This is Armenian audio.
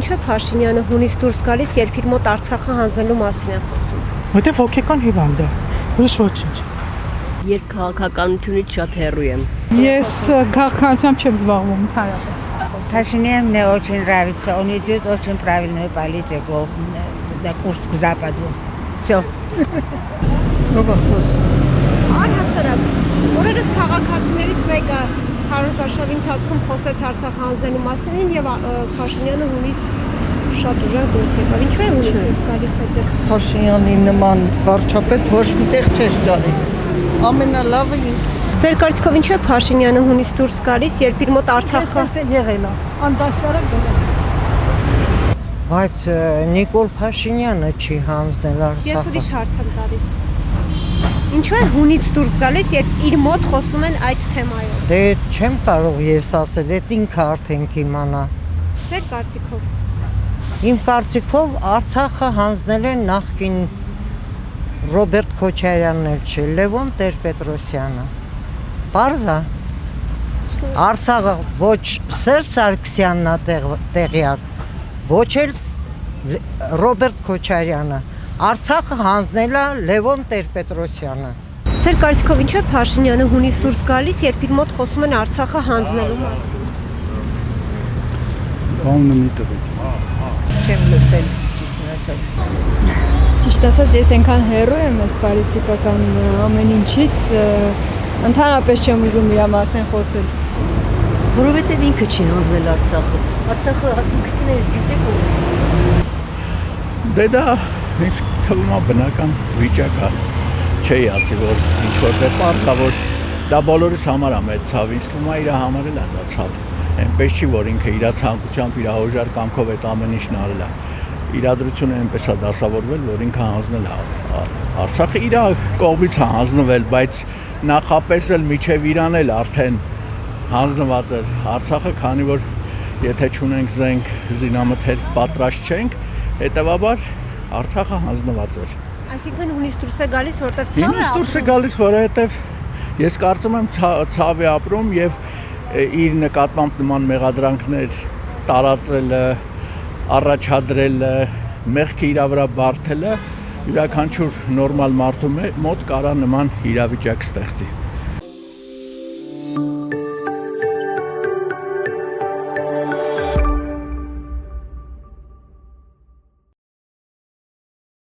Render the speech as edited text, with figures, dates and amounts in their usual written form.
ինչու է Փաշինյանը հունից դուրս գալիս, երբ իր մոտ Արցախը հանձնելու մասին են խոսում։ Որտեվ հոգեկան հիվանդ է, ուրիշ ոչինչ։ Ես քաղաքականությունից շատ հեռու եմ։ Ես քաղաքականությամբ չեմ զբաղվում ընդհանրապես։ Пашинян мне очень нравится, он идет очень правильную политику, курс к Западу. Все. Առհասարակ, օրերս քաղաքացիներից մեկը քարոզարշավի ընթացքում խոսեց Արցախ հանձնելու մասին եւ Փաշինյանը հունից շատ ուժեղ դուրս եկավ։ Ինչու է հունից դուրս գալիս այդտեղ։ Փաշինյանի նման վարչապետ ոչ միտեղ չէր ճանի։ Ամենալավը ինքը։ Ձեր կարծիքով ինչու է Փաշինյանը հունից դուրս գալիս, երբ իր մոտ Արցախը եղել է, անդաստարակ գնալ։ Բայց Նիկոլ Փաշինյանը չի հանձնել Ես Արցախը։ ուրիշ հարց եմ տալիս։ Ինչու է հունից դուրս գալիս, երբ իր մոտ խոսում են այդ թեմայով։ Դե չեմ կարող ես ասել, այդ ինքը արդեն կիմանա։ Ձեր կարծիքով։ Իմ կարծիքով Արցախը հանձնել են նախկին Ռոբերտ Քոչարյանն էլ չէ, Լևոն Տեր-Պետրոսյանը։ Պարզա։ Արցախը ոչ Սերժ Սարգսյանն է տեղյակ, ոչ էլ Ռոբերտ Քոչարյանը։ Արցախը հանձնել է Լևոն Տեր-Պետրոսյանը։ Ձեր կարծիքով ինչու է Փաշինյանը հունից դուրս գալիս, երբ իր մոտ խոսում են Արցախը հանձնելու մասին։ Բանը մի տվեք։ Չեմ լսել, ճիշտն ասած։ Ճիշտ ասած, ես այնքան հեռու եմ այս պոլիտիկական ամեն ինչից, ընդհանրապես չեմ ուզում իր մասին խոսել։ Որովհետև ինքը չի հանձնել Արցախը։ Արցախը դուք գիտեք ո՞ր։ Դե դա ինձ թվում է բնական վիճակ է։ Չի ասի, որ ինչ որտեղ պարզա, որ դա բոլորիս համար է մեր ցավ, ինձ թվում է իր համար էլ է դա ցավ։ Այնպես չի, որ ինքը իր ցանկությամբ, իր հոժար կամքով այդ ամեն ինչն արել է։ Իրադրությունը այնպես է դասավորվել, որ ինքը հանձնել է Արցախը իր կողմից է հանձնվել, բայց նախապես էլ միջև իրան էլ արդեն հանձնված էր Արցախը, քանի որ եթե չունենք զենք, զինամթերք պատրաստ չենք, հետևաբար Արցախը հանձնված էր։ Այսինքն հունից դուրս է գալիս, որտեղ ցավ է։ Հունից դուրս է գալիս, որովհետև ես կարծում եմ ցավ է ապրում եւ իր նկատմամբ նման մեղադրանքներ տարածելը, առաջադրելը, մեղքը իր վրա բարթելը յուրաքանչյուր նորմալ մարդու մոտ կարա նման իրավիճակ ստեղծի։